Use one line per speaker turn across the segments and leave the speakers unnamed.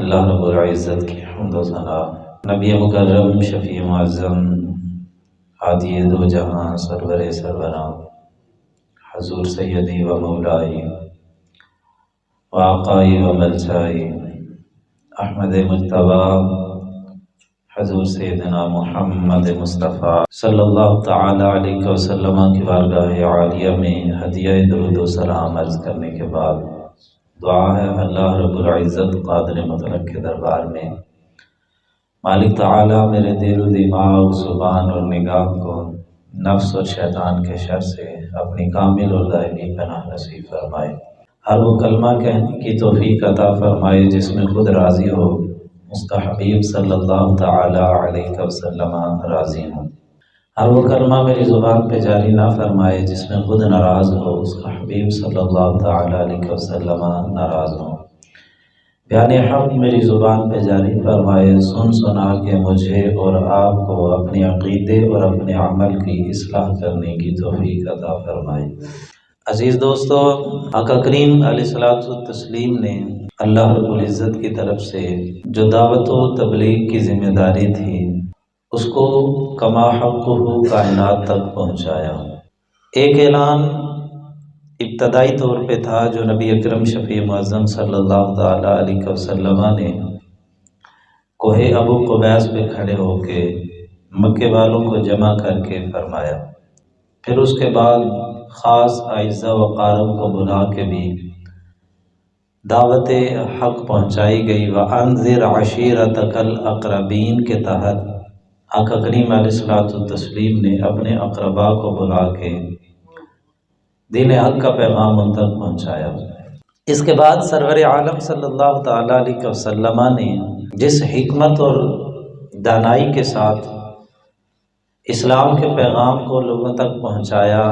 اللہ رب العزت کی حمد و ثنا، نبی مکرم شفیع معظم ہادی دو جہاں سرور سروراں حضور سیدی و مولائی و آقائی و ملجائی احمد مجتبی حضور سیدنا محمد مصطفیٰ صلی اللہ تعالی علیہ وسلم کی بارگاہ عالیہ میں ہدیہ درود و سلام عرض کرنے کے بعد دعا ہے اللہ رب العزت قادر مطلق کے دربار میں مالک تعالی میرے دل و دماغ زبان اور نگاہ کو نفس اور شیطان کے شر سے اپنی کامل اور دائمی پناہ نصیب فرمائے۔ ہر وہ کلمہ کہنے کی توفیق عطا فرمائے جس میں خود راضی ہو، اس کا حبیب صلی اللہ تعالی علیہ وسلم راضی ہوں۔ ہر وہ کلمہ میری زبان پہ جاری نہ فرمائے جس میں خود ناراض ہو، اس کا حبیب صلی اللہ تعالی علیہ وسلم ناراض ہو۔ بیان حق میری زبان پہ جاری فرمائے، سن سنا کے مجھے اور آپ کو اپنے عقیدے اور اپنے عمل کی اصلاح کرنے کی توفیق عطا فرمائے۔ عزیز دوستو، آقا کریم علیہ الصلوۃ والتسلیم نے اللہ رب العزت کی طرف سے جو دعوت و تبلیغ کی ذمہ داری تھی اس کو کما حقہ کائنات تک پہنچایا۔ ایک اعلان ابتدائی طور پہ تھا جو نبی اکرم شفیع معظم صلی اللہ تعالی علیہ وسلم نے کوہ ابو قبیس پہ کھڑے ہو کے مکے والوں کو جمع کر کے فرمایا۔ پھر اس کے بعد خاص اعزاء و اقارب کو بلا کے بھی دعوت حق پہنچائی گئی۔ وَأَنذِرْ عَشِيرَتَكَ الْأَقْرَبِينَ کے تحت آقا کریم علیہ الصلوۃ والتسلیم نے اپنے اقربا کو بلا کے دین حق کا پیغام ان تک پہنچایا۔ اس کے بعد سرور عالم صلی اللہ تعالی علیہ وسلم نے جس حکمت اور دانائی کے ساتھ اسلام کے پیغام کو لوگوں تک پہنچایا،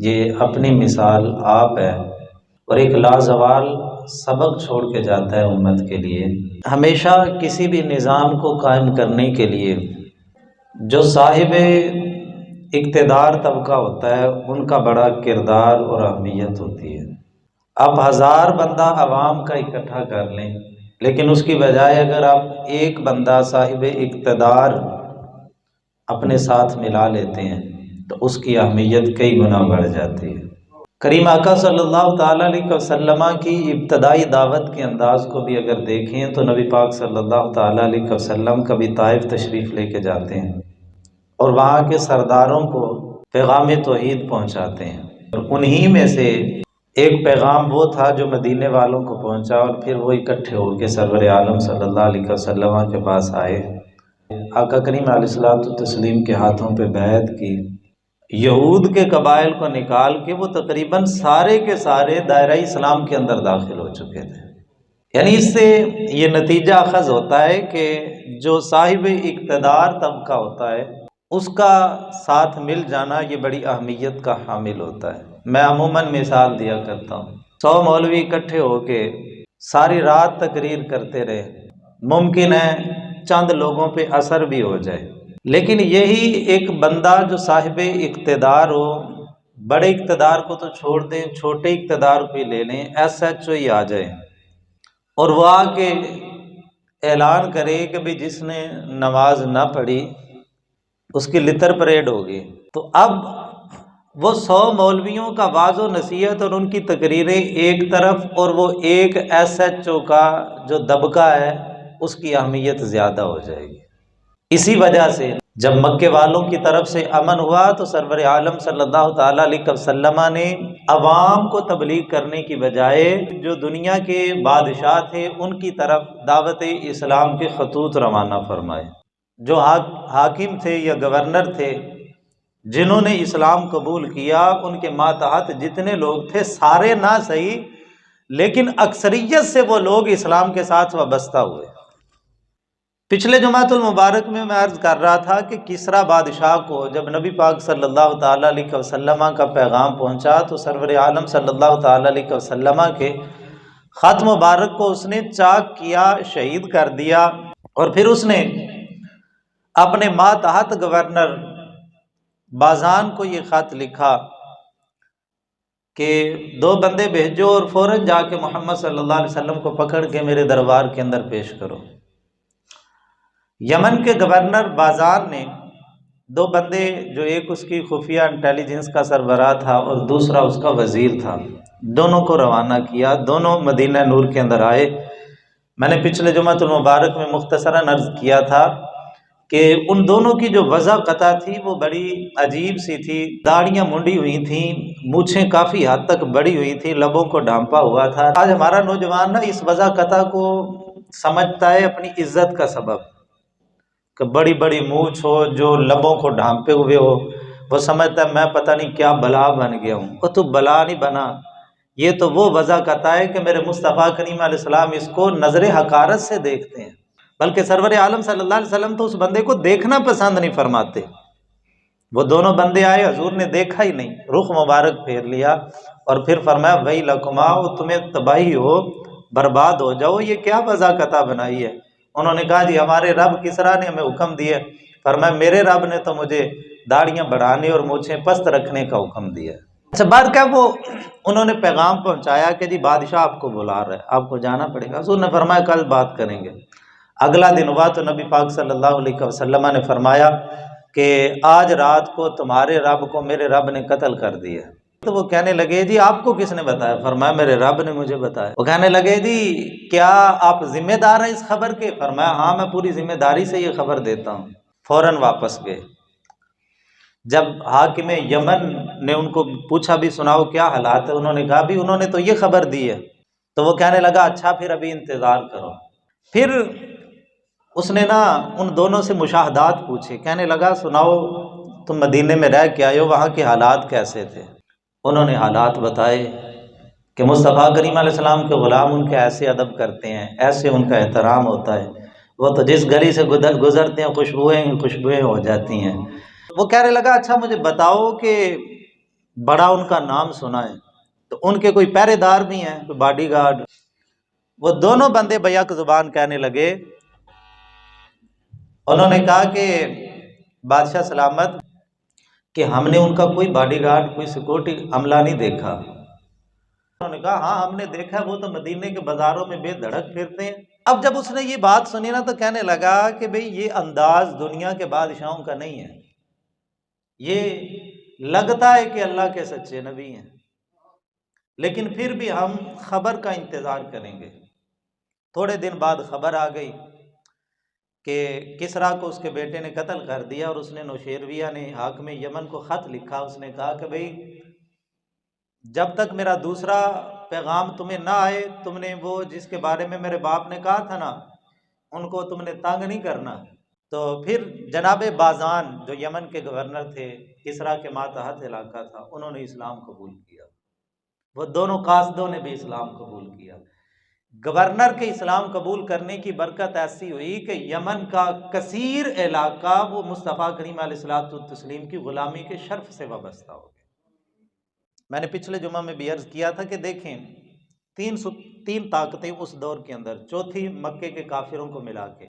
یہ اپنی مثال آپ ہے اور ایک لازوال سبق چھوڑ کے جاتا ہے امت کے لیے۔ ہمیشہ کسی بھی نظام کو قائم کرنے کے لیے جو صاحب اقتدار طبقہ ہوتا ہے ان کا بڑا کردار اور اہمیت ہوتی ہے۔ آپ 1000 بندہ عوام کا اکٹھا کر لیں، لیکن اس کی بجائے اگر آپ ایک بندہ صاحب اقتدار اپنے ساتھ ملا لیتے ہیں تو اس کی اہمیت کئی گنا بڑھ جاتی ہے۔ کریم آقا صلی اللہ تعالیٰ علیہ وسلم کی ابتدائی دعوت کے انداز کو بھی اگر دیکھیں تو نبی پاک صلی اللہ تعالیٰ علیہ وسلم کبھی طائف تشریف لے کے جاتے ہیں اور وہاں کے سرداروں کو پیغام توحید پہنچاتے ہیں، اور انہی میں سے ایک پیغام وہ تھا جو مدینے والوں کو پہنچا، اور پھر وہ اکٹھے ہو کے سرور عالم صلی اللہ علیہ وسلم کے پاس آئے، آقا کریم علیہ الصلوۃ والتسلیم کے ہاتھوں پہ بیعت کی۔ یہود کے قبائل کو نکال کے وہ تقریباً سارے کے سارے دائرہ اسلام کے اندر داخل ہو چکے تھے۔ یعنی اس سے یہ نتیجہ اخذ ہوتا ہے کہ جو صاحب اقتدار طبقہ ہوتا ہے اس کا ساتھ مل جانا یہ بڑی اہمیت کا حامل ہوتا ہے۔ میں عموماً مثال دیا کرتا ہوں، 100 مولوی اکٹھے ہو کے ساری رات تقریر کرتے رہے، ممکن ہے چند لوگوں پہ اثر بھی ہو جائے، لیکن یہی ایک بندہ جو صاحب اقتدار ہو، بڑے اقتدار کو تو چھوڑ دیں، چھوٹے اقتدار کو ہی لے لیں، SHO ہی آ جائے اور وہ آ کے اعلان کرے کہ بھی جس نے نماز نہ پڑھی اس کی لتر پریڈ ہوگی، تو اب وہ 100 مولویوں کا واعظ و نصیحت اور ان کی تقریریں ایک طرف، اور وہ ایک SHO کا جو دبکہ ہے اس کی اہمیت زیادہ ہو جائے گی۔ اسی وجہ سے جب مکے والوں کی طرف سے امن ہوا تو سرور عالم صلی اللہ تعالیٰ علیہ وسلم نے عوام کو تبلیغ کرنے کی بجائے جو دنیا کے بادشاہ تھے ان کی طرف دعوت اسلام کے خطوط روانہ فرمائے۔ جو حاکم تھے یا گورنر تھے جنہوں نے اسلام قبول کیا، ان کے ماتحت جتنے لوگ تھے سارے نہ صحیح لیکن اکثریت سے وہ لوگ اسلام کے ساتھ وابستہ ہوئے۔ پچھلے جمعۃ المبارک میں عرض کر رہا تھا کہ کسرا بادشاہ کو جب نبی پاک صلی اللہ تعالیٰ علیہ وسلم کا پیغام پہنچا تو سرور عالم صلی اللہ تعالیٰ علیہ وسلم کے خط مبارک کو اس نے چاک کیا، شہید کر دیا، اور پھر اس نے اپنے ماتحت گورنر بازان کو یہ خط لکھا کہ دو بندے بھیجو اور فوراً جا کے محمد صلی اللہ علیہ وسلم کو پکڑ کے میرے دربار کے اندر پیش کرو۔ یمن کے گورنر بازار نے دو بندے، جو ایک اس کی خفیہ انٹیلیجنس کا سربراہ تھا اور دوسرا اس کا وزیر تھا، دونوں کو روانہ کیا۔ دونوں مدینہ نور کے اندر آئے۔ میں نے پچھلے جمعۃ المبارک میں مختصراً عرض کیا تھا کہ ان دونوں کی جو وضع تھی وہ بڑی عجیب سی تھی۔ داڑیاں منڈی ہوئی تھیں، مونچھیں کافی حد تک بڑی ہوئی تھی، لبوں کو ڈھانپا ہوا تھا۔ آج ہمارا نوجوان نا اس وضع کو سمجھتا ہے اپنی عزت کا سبب، کہ بڑی بڑی مونچھ ہو جو لبوں کو ڈھانپے ہوئے ہو، وہ سمجھتا ہے میں پتہ نہیں کیا بلا بن گیا ہوں۔ وہ تو بلا نہیں بنا، یہ تو وہ وضع ہے کہ میرے مصطفیٰ کریم علیہ السلام اس کو نظر حقارت سے دیکھتے ہیں، بلکہ سرور عالم صلی اللہ علیہ وسلم تو اس بندے کو دیکھنا پسند نہیں فرماتے۔ وہ دونوں بندے آئے، حضور نے دیکھا ہی نہیں، رخ مبارک پھیر لیا اور پھر فرمایا ویلکما، تمہیں تباہی ہو، برباد ہو جاؤ، یہ کیا وضع بنائی ہے؟ انہوں نے کہا جی ہمارے رب کسریٰ نے ہمیں حکم دیا۔ فرمایا میرے رب نے تو مجھے داڑیاں بڑھانے اور مونچھیں پست رکھنے کا حکم دیا۔ اچھا بات کیا، وہ انہوں نے پیغام پہنچایا کہ جی بادشاہ آپ کو بلا رہا ہے، آپ کو جانا پڑے گا۔ حضور نے فرمایا کل بات کریں گے۔ اگلا دن ہوا تو نبی پاک صلی اللہ علیہ وسلم نے فرمایا کہ آج رات کو تمہارے رب کو میرے رب نے قتل کر دیا۔ تو وہ کہنے لگے جی آپ کو کس نے بتایا؟ فرمایا میرے رب نے مجھے بتایا۔ وہ کہنے لگے جی کیا آپ ذمہ دار ہیں اس خبر کے؟ فرمایا ہاں میں پوری ذمہ داری سے یہ خبر دیتا ہوں۔ فوراً واپس گئے۔ جب حاکم یمن نے ان کو پوچھا بھی سناؤ کیا حالات ہے، انہوں نے کہا بھی انہوں نے تو یہ خبر دی ہے۔ تو وہ کہنے لگا اچھا پھر ابھی انتظار کرو۔ پھر اس نے نا ان دونوں سے مشاہدات پوچھے، کہنے لگا سناؤ تم مدینے میں رہ کے آئے ہو، وہاں کے حالات کیسے تھے؟ انہوں نے حالات بتائے کہ مصطفیٰ کریم علیہ السلام کے غلام ان کے ایسے ادب کرتے ہیں، ایسے ان کا احترام ہوتا ہے، وہ تو جس گلی سے گزرتے ہیں خوشبوئیں ہو جاتی ہیں۔ وہ کہنے لگا اچھا مجھے بتاؤ کہ بڑا ان کا نام سنا ہے، تو ان کے کوئی پہرے دار بھی ہیں، کوئی باڈی گارڈ؟ وہ دونوں بندے بیک زبان کہنے لگے، انہوں نے کہا کہ بادشاہ سلامت کہ ہم نے ان کا کوئی باڈی گارڈ، کوئی سیکورٹی عملہ نہیں دیکھا۔ انہوں نے کہا ہاں ہم نے دیکھا ہے، وہ تو مدینے کے بازاروں میں بے دھڑک پھرتے ہیں۔ اب جب اس نے یہ بات سنی نا تو کہنے لگا کہ بھئی یہ انداز دنیا کے بادشاہوں کا نہیں ہے، یہ لگتا ہے کہ اللہ کے سچے نبی ہیں، لیکن پھر بھی ہم خبر کا انتظار کریں گے۔ تھوڑے دن بعد خبر آ گئی کہ کسریٰ کو اس کے بیٹے نے قتل کر دیا، اور اس نے نوشیرویہ نے حاکم یمن کو خط لکھا۔ اس نے کہا کہ بھئی جب تک میرا دوسرا پیغام تمہیں نہ آئے، تم نے وہ جس کے بارے میں میرے باپ نے کہا تھا نا، ان کو تم نے تنگ نہیں کرنا۔ تو پھر جناب بازان جو یمن کے گورنر تھے، کسریٰ کے ماتحت علاقہ تھا، انہوں نے اسلام قبول کیا۔ وہ دونوں قاصدوں نے بھی اسلام قبول کیا۔ گورنر کے اسلام قبول کرنے کی برکت ایسی ہوئی کہ یمن کا کثیر علاقہ وہ مصطفیٰ کریم علیہ الصلوۃ والتسلیم کی غلامی کے شرف سے وابستہ ہو گیا۔ میں نے پچھلے جمعہ میں بھی عرض کیا تھا کہ دیکھیں تین طاقتیں اس دور کے اندر، چوتھی مکے کے کافروں کو ملا کے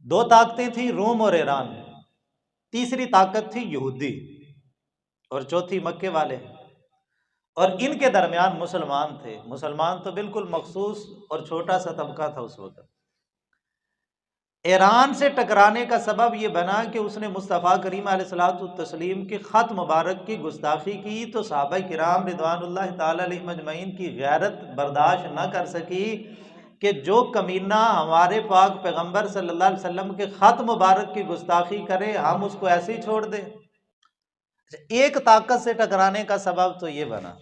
دو طاقتیں تھیں، روم اور ایران، تیسری طاقت تھی یہودی، اور چوتھی مکے والے، اور ان کے درمیان مسلمان تھے۔ مسلمان تو بالکل مخصوص اور چھوٹا سا طبقہ تھا اس وقت۔ ایران سے ٹکرانے کا سبب یہ بنا کہ اس نے مصطفیٰ کریم علیہ الصلوۃ والتسلیم کے خط مبارک کی گستاخی کی، تو صحابہ کرام رضوان اللہ تعالی علیہم اجمعین کی غیرت برداشت نہ کر سکی کہ جو کمینہ ہمارے پاک پیغمبر صلی اللہ علیہ وسلم کے خط مبارک کی گستاخی کرے، ہم اس کو ایسے ہی چھوڑ دیں۔ ایک طاقت سے ٹکرانے کا سبب تو یہ بنا۔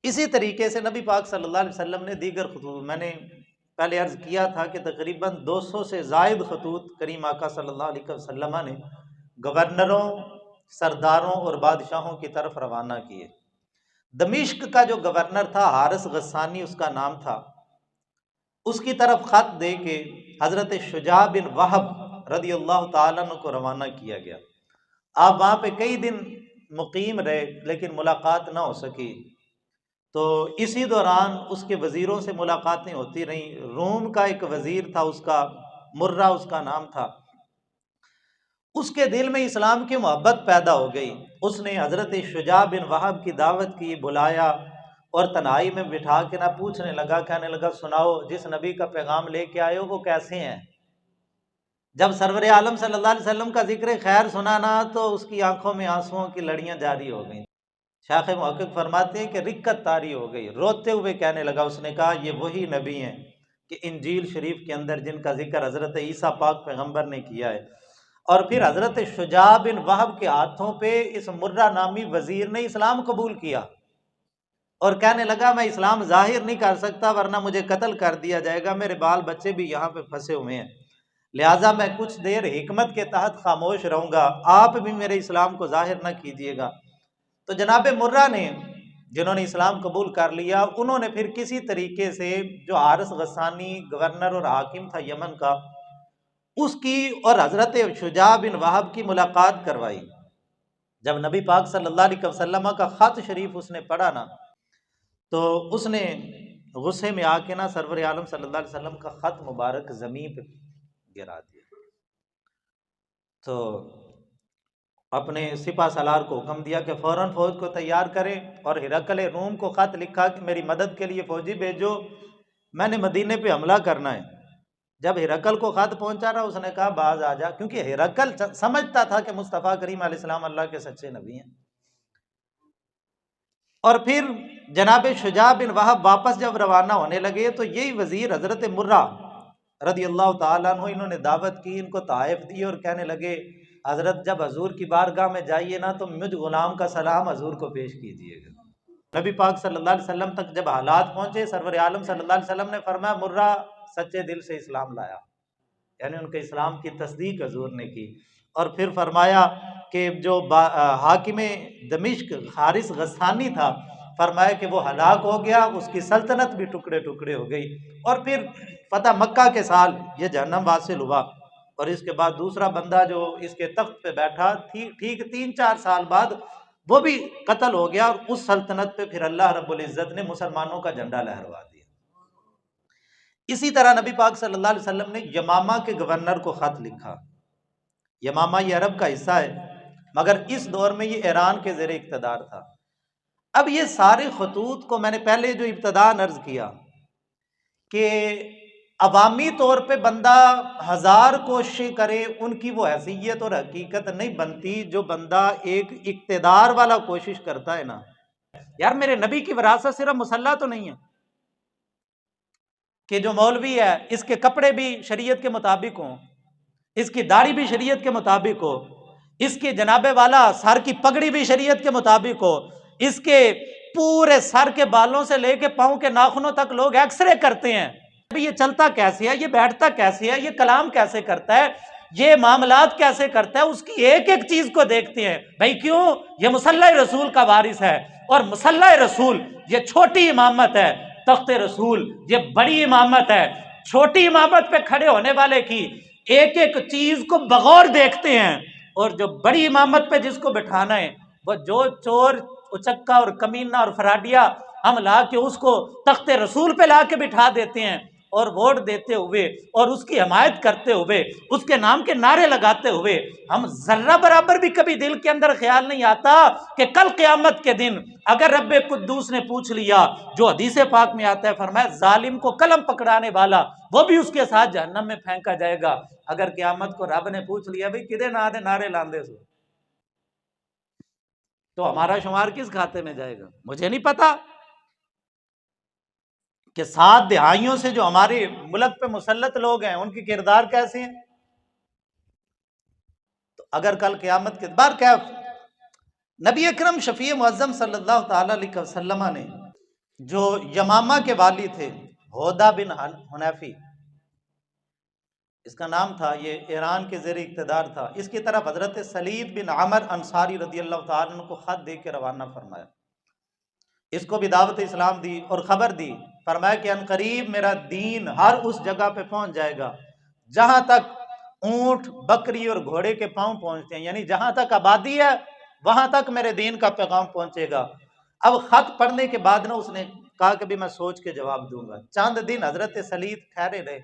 اسی طریقے سے نبی پاک صلی اللہ علیہ وسلم نے دیگر خطوط، میں نے پہلے عرض کیا تھا کہ تقریباً 200 سے زائد خطوط کریم آقا صلی اللہ علیہ وسلم نے گورنروں، سرداروں اور بادشاہوں کی طرف روانہ کیے۔ دمشق کا جو گورنر تھا، حارث غسانی اس کا نام تھا، اس کی طرف خط دے کے حضرت شجاع بن وہب رضی اللہ تعالیٰ عنہ کو روانہ کیا گیا۔ آپ وہاں پہ کئی دن مقیم رہے لیکن ملاقات نہ ہو سکی۔ تو اسی دوران اس کے وزیروں سے ملاقاتیں ہوتی رہیں۔ روم کا ایک وزیر تھا، اس کا مرہ اس کا نام تھا، اس کے دل میں اسلام کی محبت پیدا ہو گئی۔ اس نے حضرت شجاع بن وہب کی دعوت کی، بلایا اور تنہائی میں بٹھا کے نہ پوچھنے لگا، کہنے لگا سناؤ جس نبی کا پیغام لے کے آئے ہو وہ کیسے ہیں؟ جب سرور عالم صلی اللہ علیہ وسلم کا ذکر خیر سنا نا تو اس کی آنکھوں میں آنسوؤں کی لڑیاں جاری ہو گئیں۔ شیخ محقق فرماتے ہیں کہ رکت طاری ہو گئی، روتے ہوئے کہنے لگا، اس نے کہا یہ وہی نبی ہیں کہ انجیل شریف کے اندر جن کا ذکر حضرت عیسیٰ پاک پیغمبر نے کیا ہے۔ اور پھر حضرت شجاع بن وہب کے ہاتھوں پہ اس مرہ نامی وزیر نے اسلام قبول کیا اور کہنے لگا میں اسلام ظاہر نہیں کر سکتا ورنہ مجھے قتل کر دیا جائے گا، میرے بال بچے بھی یہاں پہ پھنسے ہوئے ہیں، لہٰذا میں کچھ دیر حکمت کے تحت خاموش رہوں گا، آپ بھی میرے اسلام کو ظاہر نہ کیجیے گا۔ تو جناب مرہ نے، جنہوں نے اسلام قبول کر لیا، انہوں نے پھر کسی طریقے سے جو حارث غسانی گورنر اور حاکم تھا یمن کا، اس کی اور حضرت شجاع بن وہب کی ملاقات کروائی۔ جب نبی پاک صلی اللہ علیہ وسلم کا خط شریف اس نے پڑھا نا تو اس نے غصے میں آ کے نا سرور عالم صلی اللہ علیہ وسلم کا خط مبارک زمین پہ گرا دیا۔ تو اپنے سپہ سالار کو حکم دیا کہ فوراً فوج کو تیار کریں اور ہرقل روم کو خط لکھا کہ میری مدد کے لیے فوجی بھیجو، میں نے مدینے پہ حملہ کرنا ہے۔ جب ہرقل کو خط پہنچا رہا اس نے کہا باز آ جا، کیونکہ ہرقل سمجھتا تھا کہ مصطفیٰ کریم علیہ السلام اللہ کے سچے نبی ہیں۔ اور پھر جناب شجاع بن وہب واپس جب روانہ ہونے لگے تو یہی وزیر حضرت مرہ رضی اللہ تعالیٰ عنہ انہوں نے دعوت کی، ان کو تحائف دی اور کہنے لگے حضرت جب حضور کی بارگاہ میں جائیے نا تو مجھ غلام کا سلام حضور کو پیش کیجیے گا۔ نبی پاک صلی اللہ علیہ وسلم تک جب حالات پہنچے، سرور عالم صلی اللہ علیہ وسلم نے فرمایا مرہ سچے دل سے اسلام لایا، یعنی ان کے اسلام کی تصدیق حضور نے کی۔ اور پھر فرمایا کہ جو حاکم دمشق حارث غسانی تھا، فرمایا کہ وہ ہلاک ہو گیا، اس کی سلطنت بھی ٹکڑے ٹکڑے ہو گئی۔ اور پھر فتح مکہ کے سال یہ جہنم واصل ہوا، اور اس کے بعد دوسرا بندہ جو اس کے تخت پہ بیٹھا ٹھیک 3-4 سال بعد وہ بھی قتل ہو گیا، اور اس سلطنت پہ پھر اللہ رب العزت نے مسلمانوں کا جھنڈا لہروا دیا۔ اسی طرح نبی پاک صلی اللہ علیہ وسلم نے یمامہ کے گورنر کو خط لکھا۔ یمامہ یہ عرب کا حصہ ہے مگر اس دور میں یہ ایران کے زیر اقتدار تھا۔ اب یہ سارے خطوط کو میں نے پہلے جو ابتداء عرض کیا کہ عوامی طور پہ بندہ 1000 کوششیں کرے ان کی وہ حیثیت اور حقیقت نہیں بنتی جو بندہ ایک اقتدار والا کوشش کرتا ہے نا۔ یار میرے نبی کی وراثت صرف مسلح تو نہیں ہے کہ جو مولوی ہے اس کے کپڑے بھی شریعت کے مطابق ہوں، اس کی داڑھی بھی شریعت کے مطابق ہو، اس کے جناب والا سر کی پگڑی بھی شریعت کے مطابق ہو، اس کے پورے سر کے بالوں سے لے کے پاؤں کے ناخنوں تک لوگ ایکس رے کرتے ہیں، یہ چلتا کیسے ہے، یہ بیٹھتا کیسے ہے، یہ کلام کیسے کرتا ہے، یہ معاملات کیسے کرتا ہے، اس کی ایک ایک چیز کو دیکھتے ہیں۔ بھائی کیوں؟ یہ مصلی رسول کا وارث ہے، اور مصلی رسول یہ چھوٹی امامت ہے، تخت رسول یہ بڑی امامت ہے۔ چھوٹی امامت پہ کھڑے ہونے والے کی ایک ایک چیز کو بغور دیکھتے ہیں، اور جو بڑی امامت پہ جس کو بٹھانا ہے وہ جو چور اچکا اور کمینہ اور فراڈیا ہم لا کے اس کو تخت رسول پہ لا کے بٹھا دیتے ہیں، اور ووٹ دیتے ہوئے اور اس کی حمایت کرتے ہوئے اس کے نام کے نعرے لگاتے ہوئے ہم ذرہ برابر بھی کبھی دل کے اندر خیال نہیں آتا کہ کل قیامت کے دن اگر رب قدوس نے پوچھ لیا، جو حدیث پاک میں آتا ہے، فرمایا ظالم کو قلم پکڑانے والا وہ بھی اس کے ساتھ جہنم میں پھینکا جائے گا۔ اگر قیامت کو رب نے پوچھ لیا بھئی کدے نہ دے نعرے لاندے سو، تو ہمارا شمار کس کھاتے میں جائے گا؟ مجھے نہیں پتا کہ 7 دہائیوں سے جو ہمارے ملک پہ مسلط لوگ ہیں ان کی کردار کیسے ہیں۔ تو اگر کل قیامت کے بار کیا نبی اکرم شفیع معظم صلی اللہ تعالی علیہ وسلم نے جو یمامہ کے والی تھے ہودہ بن حنیفی، اس کا نام تھا، یہ ایران کے زیر اقتدار تھا، اس کی طرف حضرت سلید بن عمر انصاری رضی اللہ تعالیٰ عنہ کو خط دے کے روانہ فرمایا، اس کو بھی دعوت اسلام دی اور خبر دی، فرمایا کہ ان قریب میرا دین ہر اس جگہ پہ پہنچ جائے گا جہاں تک اونٹ بکری اور گھوڑے کے پاؤں پہنچتے ہیں، یعنی جہاں تک آبادی ہے وہاں تک میرے دین کا پیغام پہنچے گا۔ اب خط پڑھنے کے بعد نا اس نے کہا کہ بھی میں سوچ کے جواب دوں گا۔ چند دن حضرت سلید ٹھہرے رہے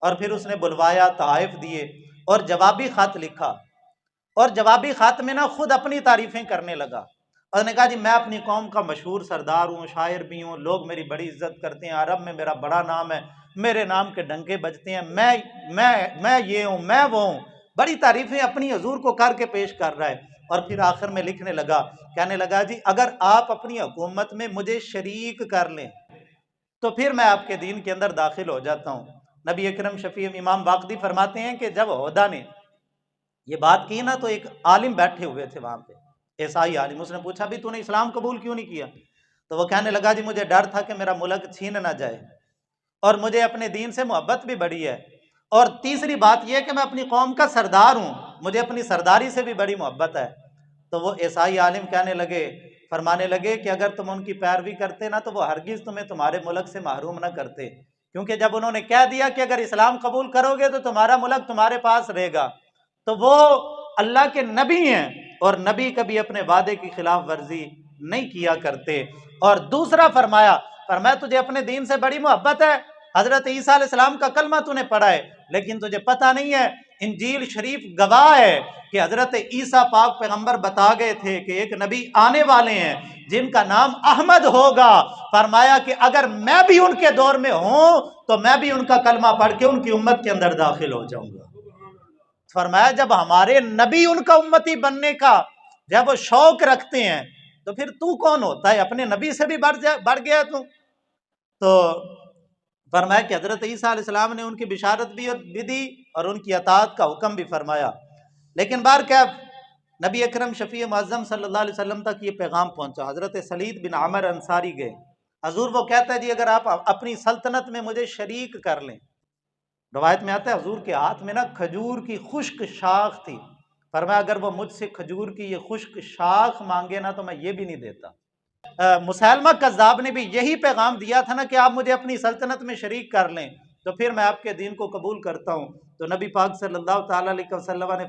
اور پھر اس نے بلوایا، تحائف دیے اور جوابی خط لکھا
اور جوابی خط میں نا خود اپنی تعریفیں کرنے لگا، اور نے کہا جی میں اپنی قوم کا مشہور سردار ہوں، شاعر بھی ہوں، لوگ میری بڑی عزت کرتے ہیں، عرب میں میرا بڑا نام ہے، میرے نام کے ڈنکے بجتے ہیں، میں یہ ہوں، میں وہ ہوں، بڑی تعریفیں اپنی حضور کو کر کے پیش کر رہا ہے۔ اور پھر آخر میں لکھنے لگا، کہنے لگا جی اگر آپ اپنی حکومت میں مجھے شریک کر لیں تو پھر میں آپ کے دین کے اندر داخل ہو جاتا ہوں۔ نبی اکرم شفیع امام باقری فرماتے ہیں کہ جب عہدہ نے یہ بات کی نا تو ایک عالم بیٹھے ہوئے تھے وہاں پہ، عیسائی عالم، اس نے پوچھا بھی تو نے اسلام قبول کیوں نہیں کیا؟ تو وہ کہنے لگا جی مجھے ڈر تھا کہ میرا ملک چھین نہ جائے، اور مجھے اپنے دین سے محبت بھی بڑی ہے، اور تیسری بات یہ کہ میں اپنی قوم کا سردار ہوں، مجھے اپنی سرداری سے بھی بڑی محبت ہے۔ تو وہ عیسائی عالم کہنے لگے، فرمانے لگے کہ اگر تم ان کی پیروی کرتے نا تو وہ ہرگز تمہیں تمہارے ملک سے محروم نہ کرتے، کیونکہ جب انہوں نے کہہ دیا کہ اگر اسلام قبول کرو گے تو تمہارا ملک تمہارے پاس رہے گا، تو وہ اللہ کے نبی ہیں، اور نبی کبھی اپنے وعدے کی خلاف ورزی نہیں کیا کرتے۔ اور دوسرا فرمایا تجھے اپنے دین سے بڑی محبت ہے، حضرت عیسیٰ علیہ السلام کا کلمہ تو نے پڑھا ہے، لیکن تجھے پتہ نہیں ہے انجیل شریف گواہ ہے کہ حضرت عیسیٰ پاک پیغمبر بتا گئے تھے کہ ایک نبی آنے والے ہیں جن کا نام احمد ہوگا، فرمایا کہ اگر میں بھی ان کے دور میں ہوں تو میں بھی ان کا کلمہ پڑھ کے ان کی امت کے اندر داخل ہو جاؤں گا۔ فرمایا جب ہمارے نبی ان کا امتی بننے کا جب وہ شوق رکھتے ہیں تو پھر تو کون ہوتا ہے؟ اپنے نبی سے بھی بڑھ گیا تو فرمایا کہ حضرت عیسیٰ علیہ السلام نے ان کی بشارت بھی دی اور ان کی اطاعت کا حکم بھی فرمایا، لیکن بہرکیف نبی اکرم شفیع معظم صلی اللہ علیہ وسلم تک یہ پیغام پہنچا۔ حضرت سلید بن عامر انصاری گئے، حضور وہ کہتا ہے جی اگر آپ اپنی سلطنت میں مجھے شریک کر لیں، روایت میں آتا ہے حضور کے ہاتھ میں نا کھجور کی خشک شاخ تھی، فرمایا اگر وہ مجھ سے کھجور کی یہ خشک شاخ مانگے نا تو میں یہ بھی نہیں دیتا۔ مسیلمہ کذاب نے بھی یہی پیغام دیا تھا نا کہ آپ مجھے اپنی سلطنت میں شریک کر لیں تو پھر میں آپ کے دین کو قبول کرتا ہوں۔ تو نبی پاک صلی اللہ تعالیٰ علیہ وسلم نے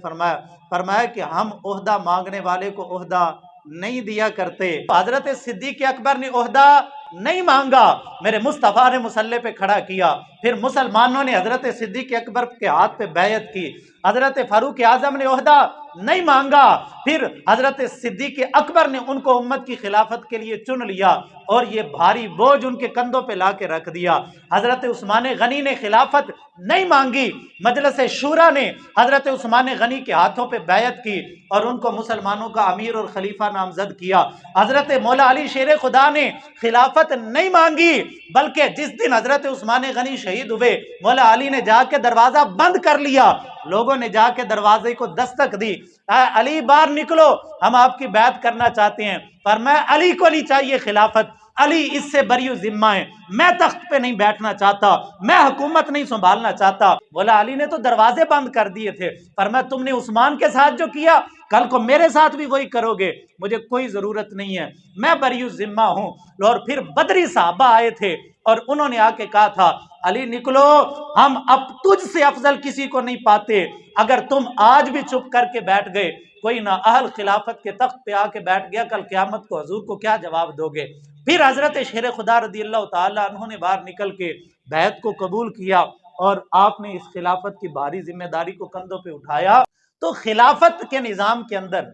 فرمایا کہ ہم عہدہ مانگنے والے کو عہدہ نہیں دیا کرتے۔ حضرت صدیق اکبر نے عہدہ نہیں مانگا، میرے مصطفیٰ نے مصلی پہ کھڑا کیا، پھر مسلمانوں نے حضرت صدیق اکبر کے ہاتھ پہ بیعت کی۔ حضرت فاروق اعظم نے عہدہ نہیں مانگا، پھر حضرت صدیق اکبر نے ان کو امت کی خلافت کے لیے چن لیا اور یہ بھاری بوجھ ان کے کندھوں پہ لا کے رکھ دیا۔ حضرت عثمان غنی نے خلافت نہیں مانگی، مجلس شورا نے حضرت عثمان غنی کے ہاتھوں پہ بیعت کی اور ان کو مسلمانوں کا امیر اور خلیفہ نامزد کیا۔ حضرت مولا علی شیر خدا نے خلافت نہیں مانگی، بلکہ جس دن حضرت عثمان غنی شہید ہوئے مولا علی نے جا کے دروازہ بند کر لیا، لوگوں نے جا کے دروازے کو دستک دی، علی باہر نکلو ہم آپ کی بیعت کرنا چاہتے ہیں۔ فرمایا علی کو نہیں چاہیے خلافت، علی اس سے بری ذمہ ہے، میں تخت پہ نہیں بیٹھنا چاہتا، میں حکومت نہیں سنبھالنا چاہتا۔ مولا علی نے تو دروازے بند کر دیے تھے، فرمایا تم نے عثمان کے ساتھ جو کیا کل کو میرے ساتھ بھی وہی کرو گے، مجھے کوئی ضرورت نہیں ہے، میں بری ذمہ ہوں۔ اور پھر بدری صحابہ آئے تھے اور انہوں نے آ کے کہا تھا علی نکلو، ہم اب تجھ سے افضل کسی کو نہیں پاتے، اگر تم آج بھی چپ کر کے بیٹھ گئے کوئی نہ اہل خلافت کے تخت پہ آ کے بیٹھ گیا، کل قیامت کو حضور کو کیا جواب دو گے؟ پھر حضرت شیر خدا رضی اللہ تعالیٰ عنہ نے باہر نکل کے بیعت کو قبول کیا اور آپ نے اس خلافت کی بھاری ذمہ داری کو کندھوں پہ اٹھایا۔ تو خلافت کے نظام کے اندر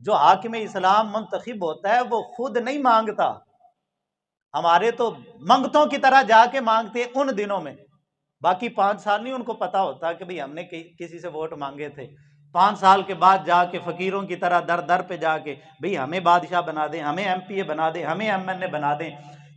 جو حاکم اسلام منتخب ہوتا ہے وہ خود نہیں مانگتا، ہمارے تو منگتوں کی طرح جا کے مانگتے ان دنوں میں، باقی 5 سال نہیں ان کو پتا ہوتا کہ بھئی ہم نے کسی سے ووٹ مانگے تھے، 5 سال کے بعد جا کے فقیروں کی طرح در در پہ جا کے بھئی ہمیں بادشاہ بنا دیں، ہمیں ایم پی اے بنا دیں، ہمیں ایم این اے بنا دیں۔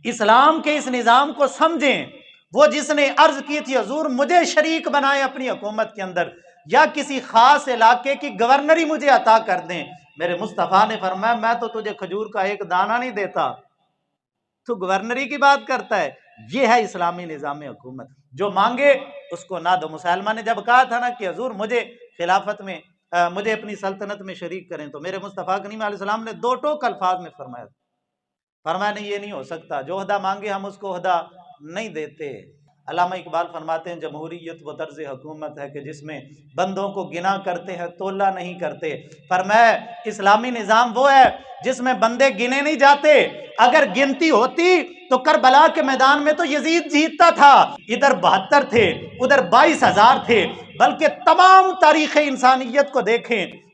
اسلام کے اس نظام کو سمجھیں، وہ جس نے عرض کی تھی حضور مجھے شریک بنائیں اپنی حکومت کے اندر، یا کسی خاص علاقے کی گورنری مجھے عطا کر دیں، میرے مصطفیٰ نے فرمایا میں تو تجھے کھجور کا ایک دانہ نہیں دیتا، تو گورنری کی بات کرتا ہے۔ یہ ہے اسلامی نظام حکومت، جو مانگے اس کو نہ دو۔ مسلمہ نے جب کہا تھا نا کہ حضور مجھے خلافت میں مجھے اپنی سلطنت میں شریک کریں، تو میرے مصطفیٰ کریم علیہ السلام نے 2 ٹوک الفاظ میں فرمایا نہیں یہ نہیں ہو سکتا، جو عہدہ مانگے ہم اس کو عہدہ نہیں دیتے۔ علامہ اقبال فرماتے ہیں جمہوریت وہ طرز حکومت ہے کہ جس میں بندوں کو گنا کرتے ہیں تولا نہیں کرتے۔ فرمایا اسلامی نظام وہ ہے جس میں بندے گنے نہیں جاتے، اگر گنتی ہوتی تو کربلا کے میدان میں تو یزید جیتتا تھا، ادھر 72 تھے ادھر 22,000 تھے، بلکہ تمام تاریخ انسانیت کو دیکھیں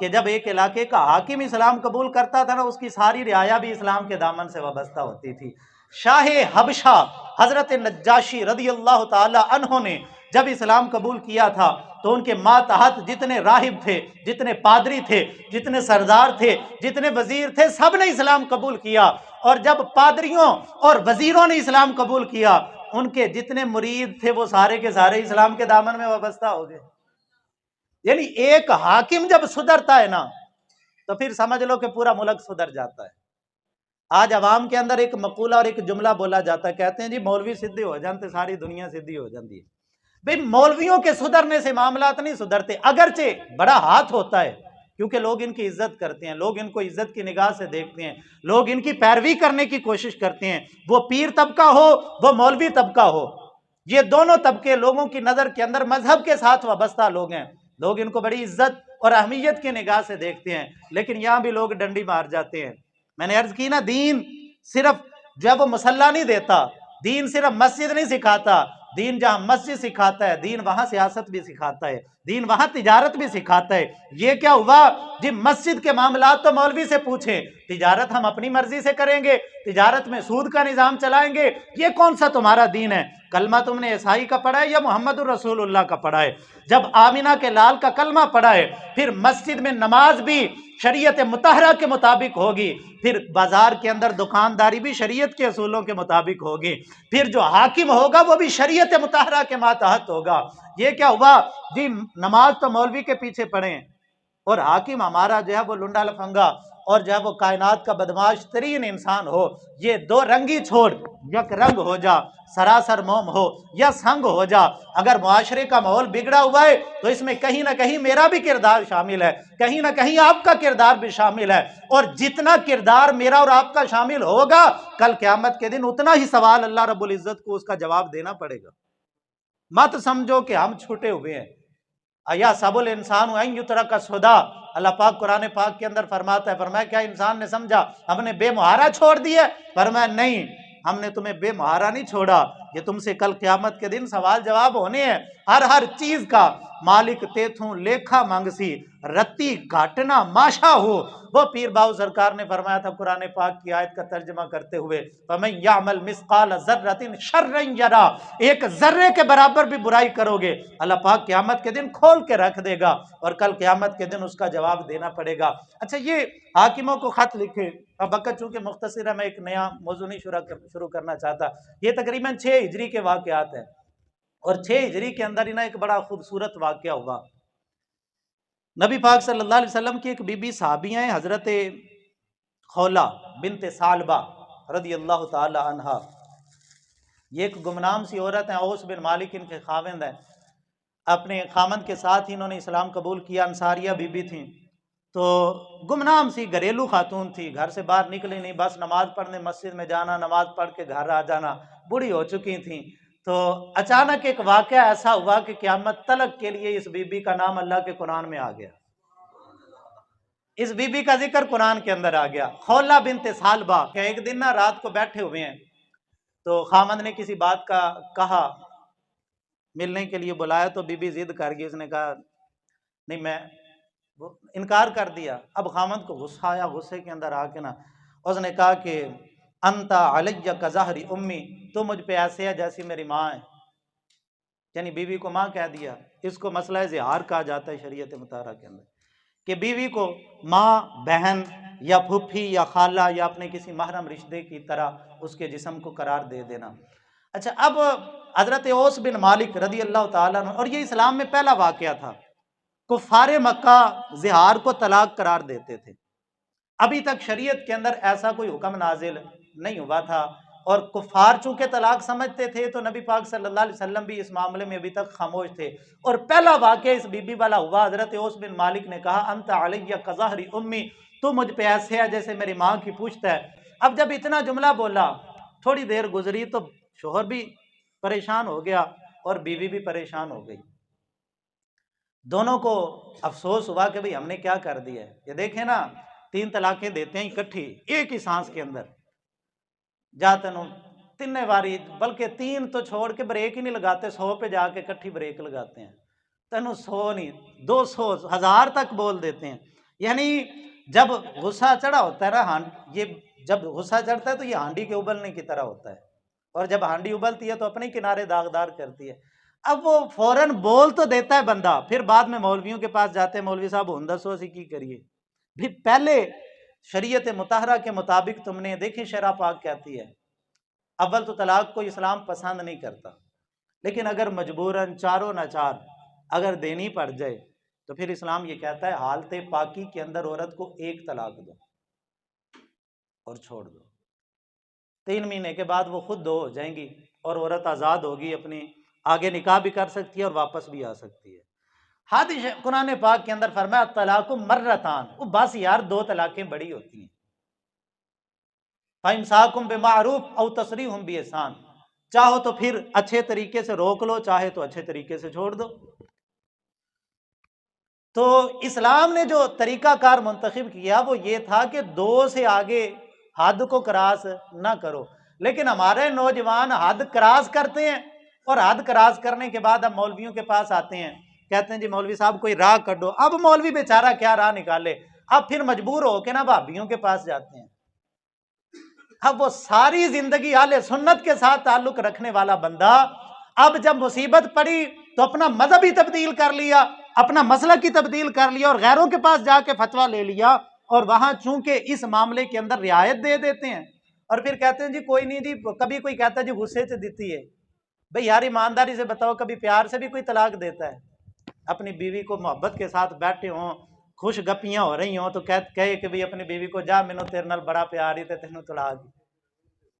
کہ جب ایک علاقے کا حاکم اسلام قبول کرتا تھا نا، اس کی ساری رعایا بھی اسلام کے دامن سے وابستہ ہوتی تھی۔ شاہ حبشہ حضرت نجاشی رضی اللہ تعالی عنہ نے جب اسلام قبول کیا تھا تو ان کے ماتحت جتنے راہب تھے، جتنے پادری تھے، جتنے سردار تھے، جتنے وزیر تھے، سب نے اسلام قبول کیا۔ اور جب پادریوں اور وزیروں نے اسلام قبول کیا، ان کے جتنے مرید تھے وہ سارے کے سارے اسلام کے دامن میں وابستہ ہو گئے۔ یعنی ایک حاکم جب سدھرتا ہے نا تو پھر سمجھ لو کہ پورا ملک سدھر جاتا ہے۔ آج عوام کے اندر ایک مقولہ اور ایک جملہ بولا جاتا ہے، کہتے ہیں جی مولوی سدھے ہو جانتے ساری دنیا سدھی ہو جاتی ہے۔ بھئی مولویوں کے سدھرنے سے معاملات نہیں سدھرتے، اگرچہ بڑا ہاتھ ہوتا ہے کیونکہ لوگ ان کی عزت کرتے ہیں، لوگ ان کو عزت کی نگاہ سے دیکھتے ہیں، لوگ ان کی پیروی کرنے کی کوشش کرتے ہیں، وہ پیر طبقہ ہو وہ مولوی طبقہ ہو، یہ دونوں طبقے لوگوں کی نظر کے اندر مذہب کے ساتھ وابستہ لوگ ہیں، لوگ ان کو بڑی عزت اور اہمیت کی نگاہ سے دیکھتے ہیں، لیکن یہاں بھی لوگ ڈنڈی مار جاتے ہیں۔ میں نے عرض کی نا، دین صرف جو ہے وہ مصلی نہیں دیتا، دین صرف مسجد نہیں سکھاتا، دین جہاں مسجد سکھاتا ہے، دین وہاں سیاست بھی سکھاتا ہے، دین وہاں تجارت بھی سکھاتا ہے۔ یہ کیا ہوا جی، مسجد کے معاملات تو مولوی سے پوچھیں، تجارت ہم اپنی مرضی سے کریں گے، تجارت میں سود کا نظام چلائیں گے، یہ کون سا تمہارا دین ہے؟ کلمہ تم نے عیسائی کا پڑھا ہے یا محمد الرسول اللہ کا پڑھا ہے؟ جب آمینہ کے لال کا کلمہ پڑھا ہے، پھر مسجد میں نماز بھی شریعت مطہرہ کے مطابق ہوگی، پھر بازار کے اندر دکانداری بھی شریعت کے اصولوں کے مطابق ہوگی، پھر جو حاکم ہوگا وہ بھی شریعت مطہرہ کے ماتحت ہوگا۔ یہ کیا ہوا جی، نماز تو مولوی کے پیچھے پڑھیں اور حاکم ہمارا جو ہے وہ لنڈا لفنگا اور جو ہے وہ کائنات کا بدمعاش ترین انسان ہو۔ یہ دو رنگی چھوڑ، یک رنگ ہو جا، سراسر موم ہو یا سنگ ہو جا۔ اگر معاشرے کا ماحول بگڑا ہوا ہے تو اس میں کہیں نہ کہیں میرا بھی کردار شامل ہے، کہیں نہ کہیں آپ کا کردار بھی شامل ہے، اور جتنا کردار میرا اور آپ کا شامل ہوگا کل قیامت کے دن اتنا ہی سوال اللہ رب العزت کو اس کا جواب دینا پڑے گا۔ مت سمجھو کہ ہم چھوٹے ہوئے ہیں۔ ایا سب الانسان ان یترک سدی، اللہ پاک قرآن پاک کے اندر فرماتا ہے، فرمایا کیا انسان نے سمجھا ہم نے بے مہارا چھوڑ دیا؟ فرمایا نہیں، ہم نے تمہیں بے مہارا نہیں چھوڑا، یہ تم سے کل قیامت کے دن سوال جواب ہونے ہیں۔ ہر چیز کا مالک تیتھوں لیکھا مانگسی، رتی گھاٹنا ماشا ہو۔ وہ پیر باؤ سرکار نے فرمایا تھا قرآن پاک کی آیت کا ترجمہ کرتے ہوئے، فَمَن يَعْمَلْ مِثْقَالَ ذَرَّةٍ شَرًّا يَرَهُ، ایک ذرے کے برابر بھی برائی کرو گے اللہ پاک قیامت کے دن کھول کے رکھ دے گا اور کل قیامت کے دن اس کا جواب دینا پڑے گا۔ اچھا، یہ حاکموں کو خط لکھے، اب وقت چونکہ مختصر ہے میں ایک نیا موضوع نہیں شروع کرنا چاہتا۔ یہ تقریباً 6 ہجری کے واقعات ہیں، اور 6 ہجری کے اندر ہی نا ایک بڑا خوبصورت واقعہ ہوا۔ نبی پاک صلی اللہ علیہ وسلم کی ایک بی بی صحابیہ ہیں، حضرت خولہ بنت ثعلبہ رضی اللہ تعالی عنہا۔ یہ ایک گمنام سی عورت ہیں، اوس بن مالک ان کے خاوند ہیں، اپنے خامند کے ساتھ ہی انہوں نے اسلام قبول کیا، انصاریہ بی بی تھیں، تو گمنام سی گھریلو خاتون تھی، گھر سے باہر نکلی نہیں، بس نماز پڑھنے مسجد میں جانا، نماز پڑھ کے گھر آ جانا، بوڑھی ہو چکی تھیں۔ تو اچانک ایک واقعہ ایسا ہوا کہ قیامت تلک کے لیے اس بی بی کا نام اللہ کے قرآن میں آ گیا، اس بی بی کا ذکر قرآن کے اندر آ گیا، خولہ بنت ثعلبہ۔ کہ ایک دن نا رات کو بیٹھے ہوئے ہیں تو خامند نے کسی بات کا کہا، ملنے کے لیے بلایا تو بی بی ضد کر گئی، اس نے کہا نہیں، میں انکار کر دیا۔ اب خامند کو غصہ آیا، غصے کے اندر آ کے نا اس نے کہا کہ انت علی کظہر امی، تو مجھ پہ ایسے ہے جیسی میری ماں ہے، یعنی بیوی کو ماں کہہ دیا۔ اس کو مسئلہ زہار کہا جاتا ہے شریعت مطہرہ کے اندر، کہ بیوی کو ماں، بہن یا پھوپھی یا خالہ یا اپنے کسی محرم رشتے کی طرح اس کے جسم کو قرار دے دینا۔ اچھا، اب حضرت اوس بن مالک رضی اللہ تعالیٰ عنہ، اور یہ اسلام میں پہلا واقعہ تھا، کفار مکہ زہار کو طلاق قرار دیتے تھے، ابھی تک شریعت کے اندر ایسا کوئی حکم نازل نہیں ہوا تھا، اور کفار چونکہ طلاق سمجھتے تھے تو نبی پاک صلی اللہ علیہ وسلم بھی اس معاملے میں ابھی تک خاموش تھے۔ اور پہلا واقعہ اس بی بی والا ہوا، حضرت اوس بن مالک نے کہا انت علی کظہر امی، تو مجھ پہ ایسے ہے جیسے میری ماں کی پشت ہے۔ اب جب اتنا جملہ بولا، تھوڑی دیر گزری تو شوہر بھی پریشان ہو گیا اور بیوی بھی پریشان ہو گئی، دونوں کو افسوس ہوا کہ بھئی ہم نے کیا کر دیا ہے۔ یہ دیکھیں نا، 3 طلاقیں دیتے ہیں اکٹھی ایک ہی سانس کے اندر، جاتے نو تینے واری، بلکہ 3 تو چھوڑ کے بریک ہی نہیں لگاتے، 100 پہ جا کے اکٹھی بریک لگاتے ہیں، تینوں 100 نہیں 200 1000 تک بول دیتے ہیں۔ یعنی جب غصہ چڑھا ہوتا ہے نا، یہ جب غصہ چڑھتا ہے تو یہ ہانڈی کے ابلنے کی طرح ہوتا ہے، اور جب ہانڈی ابلتی ہے تو اپنے کنارے داغدار کرتی ہے۔ اب وہ فوراً بول تو دیتا ہے بندہ، پھر بعد میں مولویوں کے پاس جاتے ہیں، مولوی صاحب ہن دسو اسی کی کریے۔ بھی پہلے شریعت مطہرہ کے مطابق تم نے دیکھی، شرع پاک کہتی ہے اول تو طلاق کو اسلام پسند نہیں کرتا، لیکن اگر مجبوراً چاروں ناچار اگر دینی پڑ جائے تو پھر اسلام یہ کہتا ہے حالت پاکی کے اندر عورت کو ایک طلاق دو اور چھوڑ دو، 3 مہینے کے بعد وہ خود دو ہو جائیں گی اور عورت آزاد ہوگی، اپنی آگے نکاح بھی کر سکتی ہے اور واپس بھی آ سکتی ہے۔ حدیث قرآن پاک کے اندر فرمایا طلاق مرتان، وہ بس یار 2 طلاقیں بڑی ہوتی ہیں، فَإِمْسَاكُمْ بِمَعْرُوفٍ أَوْ تَسْرِيحٌ بِإِحْسَان، چاہو تو پھر اچھے طریقے سے روک لو، چاہے تو اچھے طریقے سے چھوڑ دو۔ تو اسلام نے جو طریقہ کار منتخب کیا وہ یہ تھا کہ 2 سے آگے حد کو کراس نہ کرو، لیکن ہمارے نوجوان حد کراس کرتے ہیں، اور حد کراس کرنے کے بعد اب مولویوں کے پاس آتے ہیں، کہتے ہیں جی مولوی صاحب کوئی راہ کڈو۔ اب مولوی بیچارہ کیا راہ نکالے، اب پھر مجبور ہو کے نا بھابیوں کے پاس جاتے ہیں۔ اب وہ ساری زندگی اہل سنت کے ساتھ تعلق رکھنے والا بندہ اب جب مصیبت پڑی تو اپنا مذہب ہی تبدیل کر لیا، اپنا مسلک کی تبدیل کر لیا، اور غیروں کے پاس جا کے فتویٰ لے لیا، اور وہاں چونکہ اس معاملے کے اندر رعایت دے دیتے ہیں، اور پھر کہتے ہیں جی کوئی نہیں جی، کبھی کوئی کہتا ہے جی غصے سے دیتی ہے۔ بھئی یار ایمانداری سے بتاؤ، کبھی پیار سے بھی کوئی طلاق دیتا ہے؟ اپنی بیوی کو محبت کے ساتھ بیٹھے ہوں، خوش گپیاں ہو رہی ہوں تو کہے کہ بھی اپنی بیوی کو جا مینوں تیرے نال بڑا پیار ہی تے تینوں طلاق،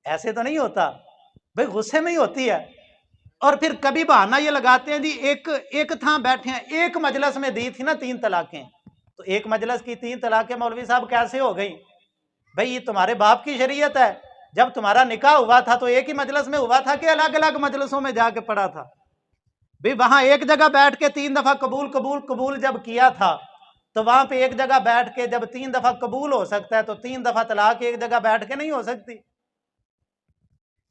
ایسے تو نہیں ہوتا، بھئی غصے میں ہی ہوتی ہے۔ اور پھر کبھی بہانہ یہ لگاتے ہیں جی ایک تھاں بیٹھے ہیں، ایک مجلس میں دی تھی نا 3 طلاقیں، تو ایک مجلس کی 3 طلاقیں مولوی صاحب کیسے ہو گئی؟ بھئی یہ تمہارے باپ کی شریعت ہے، جب تمہارا نکاح ہوا تھا تو ایک ہی مجلس میں ہوا تھا کہ الگ الگ مجلسوں میں جا کے پڑا تھا؟ بھئی وہاں ایک جگہ بیٹھ کے 3 دفعہ قبول قبول قبول جب کیا تھا تو وہاں پہ ایک جگہ بیٹھ کے جب 3 دفعہ قبول ہو سکتا ہے تو 3 دفعہ طلاق ایک جگہ بیٹھ کے نہیں ہو سکتی؟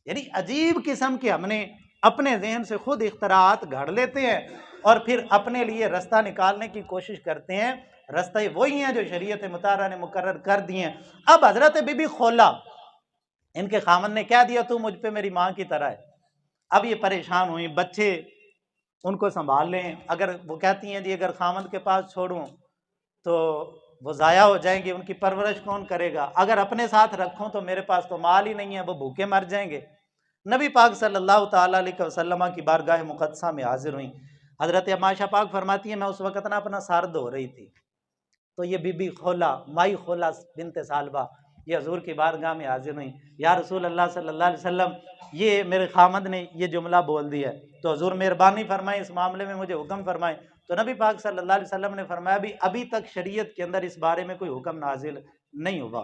یعنی عجیب قسم کے ہم نے اپنے ذہن سے خود اختراعات گھڑ لیتے ہیں اور پھر اپنے لیے رستہ نکالنے کی کوشش کرتے ہیں، رستے وہی ہیں جو شریعت مطہرہ نے مقرر کر دیے ہیں۔ اب حضرت بی بی خولہ، ان کے خامن نے کہہ دیا تو مجھ پہ میری ماں کی طرح ہے، اب یہ پریشان ہوئی، بچے ان کو سنبھال لیں، اگر وہ کہتی ہیں جی اگر خامن کے پاس چھوڑوں تو وہ ضائع ہو جائیں گے، ان کی پرورش کون کرے گا، اگر اپنے ساتھ رکھوں تو میرے پاس تو مال ہی نہیں ہے، وہ بھوکے مر جائیں گے۔ نبی پاک صلی اللہ تعالیٰ علیہ وسلم کی بارگاہ مقدسہ میں حاضر ہوئیں۔ حضرت عائشہ پاک فرماتی ہیں میں اس وقت نا اپنا سر دھو رہی تھی، تو یہ بی بی خولہ، مائی خولہ بنت ثعلبہ، یہ حضور کی بارگاہ میں حاضر ہوئیں، یا رسول اللہ صلی اللہ علیہ وسلم یہ میرے خامد نے یہ جملہ بول دیا ہے، تو حضور مہربانی فرمائیں اس معاملے میں مجھے حکم فرمائیں۔ تو نبی پاک صلی اللہ علیہ وسلم نے فرمایا بھی ابھی تک شریعت کے اندر اس بارے میں کوئی حکم نازل نہیں ہوا،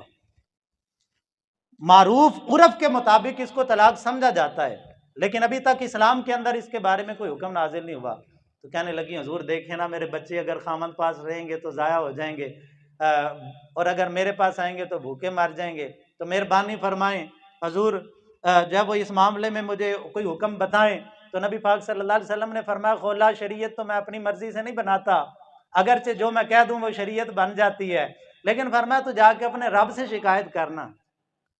معروف عرف کے مطابق اس کو طلاق سمجھا جاتا ہے، لیکن ابھی تک اسلام کے اندر اس کے بارے میں کوئی حکم نازل نہیں ہوا۔ تو کہنے لگی حضور دیکھیں نا میرے بچے اگر خامن پاس رہیں گے تو ضائع ہو جائیں گے، اور اگر میرے پاس آئیں گے تو بھوکے مر جائیں گے، تو مہربانی فرمائیں حضور جب وہ اس معاملے میں مجھے کوئی حکم بتائیں۔ تو نبی پاک صلی اللہ علیہ وسلم نے فرمایا خولہ شریعت تو میں اپنی مرضی سے نہیں بناتا، اگرچہ جو میں کہہ دوں وہ شریعت بن جاتی ہے، لیکن فرمایا تو جا کے اپنے رب سے شکایت کرنا،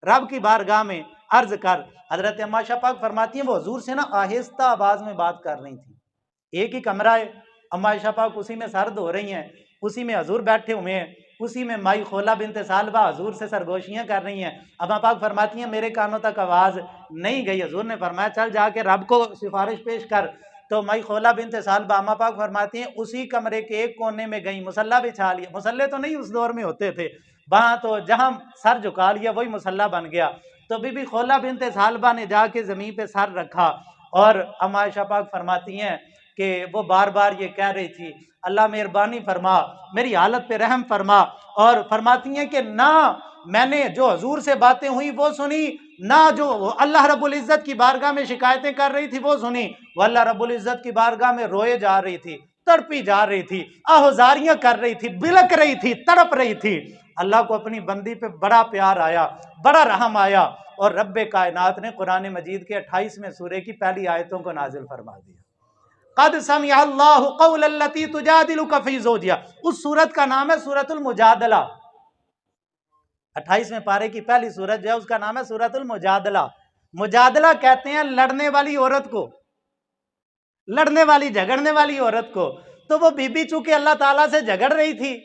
رب کی بارگاہ میں عرض کر۔ حضرت عائشہ پاک فرماتی ہیں وہ حضور سے نا آہستہ آواز میں بات کر رہی تھی، ایک ہی کمرہ ہے، عائشہ پاک اسی میں سر دھو رہی ہیں، اسی میں حضور بیٹھے ہوئے ہیں، اسی میں مائی خولہ بنت ثعلبہ حضور سے سرگوشیاں کر رہی ہیں۔ اماں پاک فرماتی ہیں میرے کانوں تک آواز نہیں گئی، حضور نے فرمایا چل جا کے رب کو سفارش پیش کر۔ تو مائی خولہ بنت ثعلبہ اماں پاک فرماتی ہیں اسی کمرے کے ایک کونے میں گئیں، مصلی بچھا لیا، مصلی تو نہیں اس دور میں ہوتے تھے، وہاں تو جہاں سر جھکا لیا وہی مصلی بن گیا۔ تو بی بی خولہ بنت ثعلبہ نے جا کے زمین پہ سر رکھا، اور عائشہ پاک فرماتی ہیں کہ وہ بار بار یہ کہہ رہی تھی اللہ مہربانی فرما، میری حالت پہ رحم فرما، اور فرماتی ہیں کہ نہ میں نے جو حضور سے باتیں ہوئی وہ سنی، نہ جو اللہ رب العزت کی بارگاہ میں شکایتیں کر رہی تھی وہ سنی، وہ اللہ رب العزت کی بارگاہ میں روئے جا رہی تھی، تڑپی جا رہی تھی، آہوازاریاں کر رہی تھی، بلک رہی تھی، تڑپ رہی تھی۔ اللہ کو اپنی بندی پہ بڑا پیار آیا، بڑا رحم آیا، اور رب کائنات نے قرآن مجید کے 28ویں سورے کی پہلی آیتوں کو نازل فرما دیا۔ قد سمع اللہ قول التی تجادلک فی زوجہا، اس سورت کا نام ہے سورۃ المجادلہ، 28ویں پارے کی پہلی سورت جو ہے اس کا نام ہے سورۃ المجادلہ۔ مجادلہ کہتے ہیں لڑنے والی عورت کو، لڑنے والی جھگڑنے والی عورت کو۔ تو وہ بی بی چونکہ اللہ تعالیٰ سے جھگڑ رہی تھی،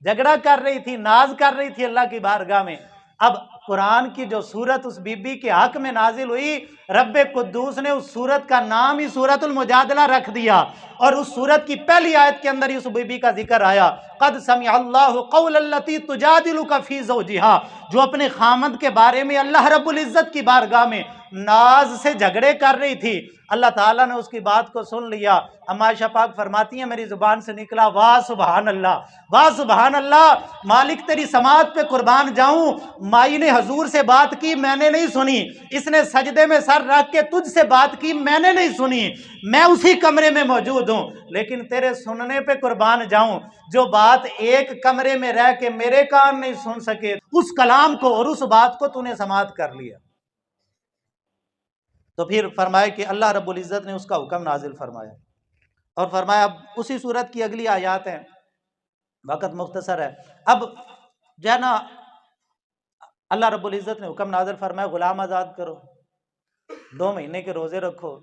جھگڑا کر رہی تھی، ناز کر رہی تھی اللہ کی بارگاہ میں۔ اب قرآن کی جو سورت اس بی بی کے حق میں نازل ہوئی، رب قدوس نے اس سورت کا نام ہی سورۃ المجادلہ رکھ دیا، اور اس سورت کی پہلی آیت کے اندر ہی اس بی بی کا ذکر آیا، قد سمع اللہ قول التی تجادلک فی زوجہا، جو اپنے خامند کے بارے میں اللہ رب العزت کی بارگاہ میں ناز سے جھگڑے کر رہی تھی، اللہ تعالیٰ نے اس کی بات کو سن لیا۔ اما عائشہ پاک فرماتی ہیں میری زبان سے نکلا واہ سبحان اللہ، واہ سبحان اللہ، مالک تیری سماعت پہ قربان جاؤں، مائی نے حضور سے بات کی میں نے نہیں سنی، اس نے سجدے میں سر رکھ کے تجھ سے بات کی میں نے نہیں سنی، میں اسی کمرے میں موجود ہوں، لیکن تیرے سننے پہ قربان جاؤں، جو بات ایک کمرے میں رہ کے میرے کان نہیں سن سکے اس کلام کو اور اس بات کو تو نے سماعت کر لیا۔ تو پھر فرمایا کہ اللہ رب العزت نے اس کا حکم نازل فرمایا، اور فرمایا اب اسی صورت کی اگلی آیات ہیں، وقت مختصر ہے، اب جو ہے نا اللہ رب العزت نے حکم نازل فرمایا غلام آزاد کرو، 2 مہینے کے روزے رکھو،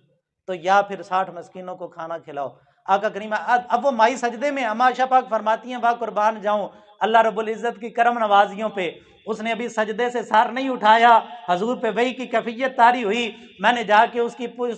تو یا پھر 60 مسکینوں کو کھانا کھلاؤ۔ آقا کریم اب وہ مائی سجدے میں، اما عائشہ پاک فرماتی ہیں واہ قربان جاؤں اللہ رب العزت کی کرم نوازیوں پہ، اس نے ابھی سجدے سے سر نہیں اٹھایا، حضور پہ وحی کی کیفیت طاری ہوئی، میں نے جا کے اس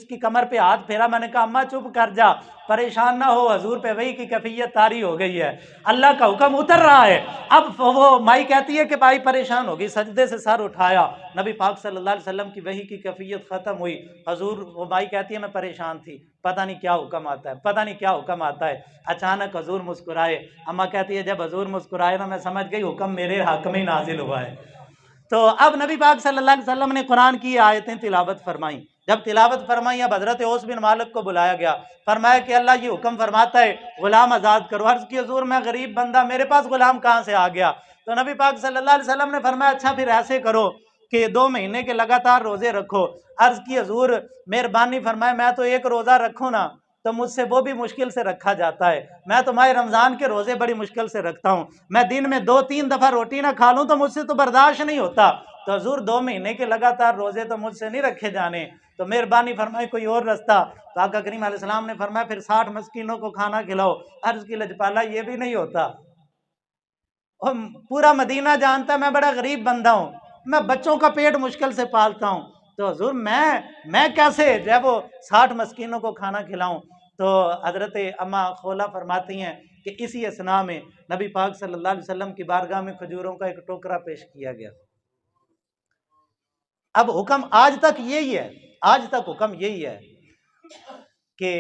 کی کمر پہ ہاتھ پھیرا، میں نے کہا اماں چپ کر جا، پریشان نہ ہو، حضور پہ وحی کی کیفیت طاری ہو گئی ہے، اللہ کا حکم اتر رہا ہے۔ اب وہ مائی کہتی ہے کہ بھائی پریشان ہو گئی، سجدے سے سر اٹھایا، نبی پاک صلی اللہ علیہ وسلم کی وحی کی کیفیت ختم ہوئی، حضور وہ مائی کہتی ہے میں پریشان تھی، پتہ نہیں کیا حکم آتا ہے، پتہ نہیں کیا حکم آتا ہے، اچانک حضور مسکرائے، اماں کہتی ہے جب حضور مسکرائے نا میں سمجھ گئی حکم میرے حق میں ہی نازل ہوا ہے۔ تو اب نبی پاک صلی اللہ علیہ وسلم نے قرآن کی آیتیں تلاوت فرمائیں، جب تلاوت فرمائی اب حضرت اوس بن مالک کو بلایا گیا، فرمایا کہ اللہ یہ حکم فرماتا ہے غلام آزاد کرو، عرض کی حضور میں غریب بندہ، میرے پاس غلام کہاں سے آ گیا؟ تو نبی پاک صلی اللہ علیہ وسلم نے فرمایا اچھا پھر ایسے کرو کہ 2 مہینے کے لگاتار روزے رکھو۔ عرض کی حضور مہربانی فرمائے میں تو ایک روزہ رکھوں نا تو مجھ سے وہ بھی مشکل سے رکھا جاتا ہے، میں تو ماہ رمضان کے روزے بڑی مشکل سے رکھتا ہوں، میں دن میں 2-3 دفعہ روٹی نہ کھا لوں تو مجھ سے تو برداشت نہیں ہوتا، تو حضور 2 مہینے کے لگاتار روزے تو مجھ سے نہیں رکھے جانے، تو مہربانی فرمائے کوئی اور رستہ؟ تو آقا کریم علیہ السلام نے فرمایا پھر 60 مسکینوں کو کھانا کھلاؤ۔ عرض کی لجپالا یہ بھی نہیں ہوتا، پورا مدینہ جانتا ہے میں بڑا غریب بندہ ہوں، میں بچوں کا پیٹ مشکل سے پالتا ہوں، تو حضور میں کیسے جب وہ 60 مسکینوں کو کھانا کھلاؤں؟ تو حضرت اما خولہ فرماتی ہیں کہ اسی اثناء میں نبی پاک صلی اللہ علیہ وسلم کی بارگاہ میں کھجوروں کا ایک ٹوکرا پیش کیا گیا۔ اب حکم آج تک یہی ہے، آج تک حکم یہی ہے کہ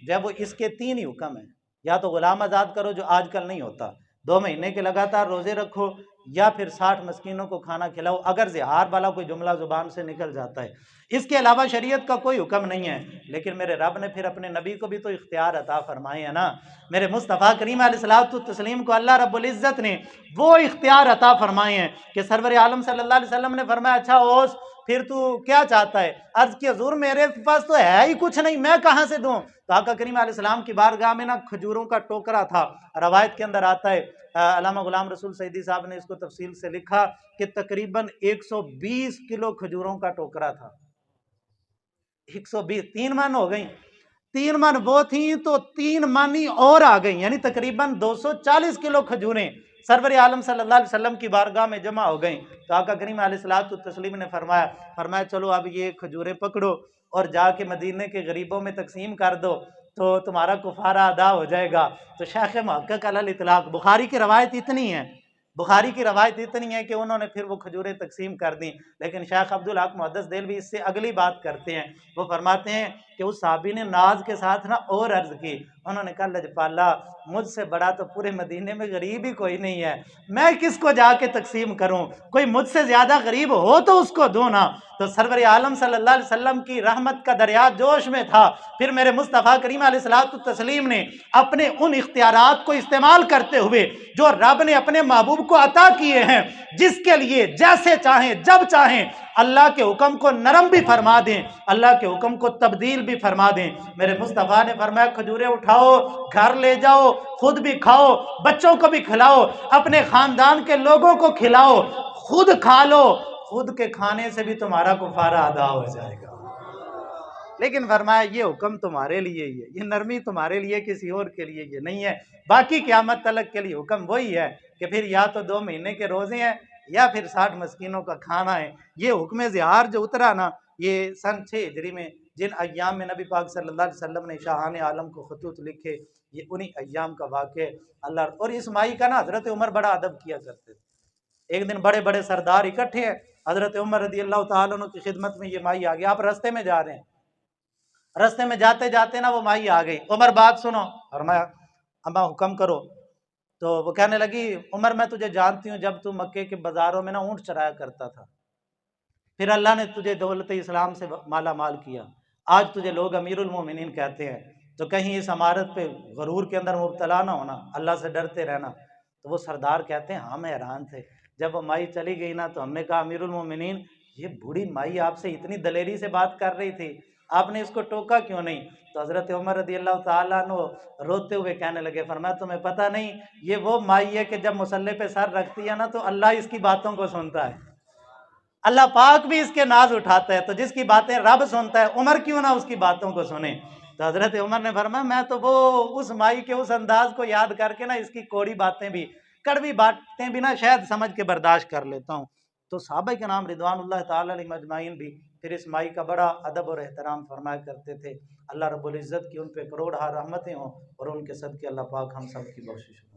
جب وہ اس کے 3 ہی حکم ہیں، یا تو غلام آزاد کرو جو آج کل نہیں ہوتا، 2 مہینے کے لگاتار روزے رکھو، یا پھر 60 مسکینوں کو کھانا کھلاؤ اگر زہار والا کوئی جملہ زبان سے نکل جاتا ہے، اس کے علاوہ شریعت کا کوئی حکم نہیں ہے۔ لیکن میرے رب نے پھر اپنے نبی کو بھی تو اختیار عطا فرمائے ہیں نا، میرے مصطفیٰ کریم علیہ الصلوۃ والتسلیم کو اللہ رب العزت نے وہ اختیار عطا فرمائے ہیں کہ سرور عالم صلی اللہ علیہ وسلم نے فرمایا اچھا اوس پھر تو کیا چاہتا ہے؟ عرض کی حضور میرے پاس تو ہے ہی کچھ نہیں، میں کہاں سے دوں؟ تو آقا کریم علیہ السلام کی بارگاہ میں نا کھجوروں کا ٹوکرا تھا، روایت کے اندر آتا ہے، علامہ غلام رسول سعیدی صاحب نے اس کو تفصیل سے لکھا کہ تقریباً 120 کلو کھجوروں کا ٹوکرا تھا، 120 3 من ہو گئی، 3 من وہ تھیں تو 3 مانی اور آ گئی، یعنی تقریباً 240 کلو کھجوریں سرور عالم صلی اللہ علیہ وسلم کی بارگاہ میں جمع ہو گئیں۔ تو آقا کریم علیہ الصلوۃ والتسلیم نے فرمایا چلو اب یہ کھجوریں پکڑو اور جا کے مدینے کے غریبوں میں تقسیم کر دو تو تمہارا کفارہ ادا ہو جائے گا۔ تو شیخ محقق علی الاطلاق، بخاری کی روایت اتنی ہے، بخاری کی روایت اتنی ہے کہ انہوں نے پھر وہ کھجوریں تقسیم کر دیں، لیکن شیخ عبدالحق محدث دہلوی اس سے اگلی بات کرتے ہیں، وہ فرماتے ہیں کہ اس صحابی نے ناز کے ساتھ نا اور عرض کی، انہوں نے کہا لجپالا مجھ سے بڑا تو پورے مدینے میں غریب ہی کوئی نہیں ہے، میں کس کو جا کے تقسیم کروں؟ کوئی مجھ سے زیادہ غریب ہو تو اس کو دو نا۔ تو سرور عالم صلی اللہ علیہ وسلم کی رحمت کا دریا جوش میں تھا، پھر میرے مصطفیٰ کریم علیہ الصلوۃ والتسلیم نے اپنے ان اختیارات کو استعمال کرتے ہوئے جو رب نے اپنے محبوب حکم کو عطا کیے ہیں، جس کے لیے جیسے چاہیں جب چاہیں اللہ کے حکم کو نرم بھی فرما دیں، اللہ کے حکم کو تبدیل بھی فرما دیں۔ میرے مصطفیٰ نے فرمایا کھجوریں اٹھاؤ، گھر لے جاؤ، خود بھی کھاؤ، بچوں کو بھی کھلاؤ، اپنے خاندان کے لوگوں کو کھلاؤ، خود کھا لو، خود کے کھانے سے بھی تمہارا کفارہ ادا ہو جائے گا۔ لیکن فرمایا یہ حکم تمہارے لیے ہی ہے، یہ نرمی تمہارے لیے، کسی اور کے لیے یہ نہیں ہے۔ باقی قیامت تلک کے لیے حکم وہی ہے کہ پھر یا تو 2 مہینے کے روزے ہیں یا پھر 60 مسکینوں کا کھانا ہے۔ یہ حکم زہار جو اترا نا، یہ سن 6 ہجری میں، جن ایام میں نبی پاک صلی اللہ علیہ وسلم نے شاہان عالم کو خطوط لکھے، یہ انہی ایام کا واقعہ اللہ۔ اور اس مائی کا نا حضرت عمر بڑا ادب کیا کرتے تھے۔ ایک دن بڑے بڑے سردار اکٹھے ہیں، حضرت عمر رضی اللہ تعالیٰ عنہ کی خدمت میں یہ مائی آ گیا، آپ رستے میں جا رہے ہیں، رستے میں جاتے جاتے نا وہ مائی آ گئی، عمر بات سنو، فرمایا اما حکم کرو۔ تو وہ کہنے لگی عمر میں تجھے جانتی ہوں، جب تو مکے کے بازاروں میں نا اونٹ چرایا کرتا تھا، پھر اللہ نے تجھے دولت اسلام سے مالا مال کیا، آج تجھے لوگ امیر المومنین کہتے ہیں، تو کہیں اس امارت پہ غرور کے اندر مبتلا نہ ہونا، اللہ سے ڈرتے رہنا۔ تو وہ سردار کہتے ہیں ہم حیران تھے، جب وہ مائی چلی گئی نا تو ہم نے کہا امیر المومنین یہ بوڑھی مائی آپ سے اتنی دلیری سے بات کر رہی تھی، آپ نے اس کو ٹوکا کیوں نہیں؟ تو حضرت عمر رضی اللہ تعالیٰ عنہ روتے ہوئے کہنے لگے، فرمایا تمہیں پتہ نہیں یہ وہ مائی ہے کہ جب مصلی پہ سر رکھتی ہے نا تو اللہ اس کی باتوں کو سنتا ہے، اللہ پاک بھی اس کے ناز اٹھاتا ہے، تو جس کی باتیں رب سنتا ہے عمر کیوں نہ اس کی باتوں کو سنے۔ تو حضرت عمر نے فرمایا میں تو وہ اس مائی کے اس انداز کو یاد کر کے نا اس کی کوڑی باتیں بھی، کڑوی باتیں بھی نا شاید سمجھ کے برداشت کر لیتا ہوں۔ تو صحابہ کے نام رضوان اللہ تعالیٰ علیہ مجمعین بھی پھر اس مائی کا بڑا ادب اور احترام فرمایا کرتے تھے۔ اللہ رب العزت کی ان پہ کروڑ رحمتیں ہوں اور ان کے صدقے اللہ پاک ہم سب کی بخشش ہو۔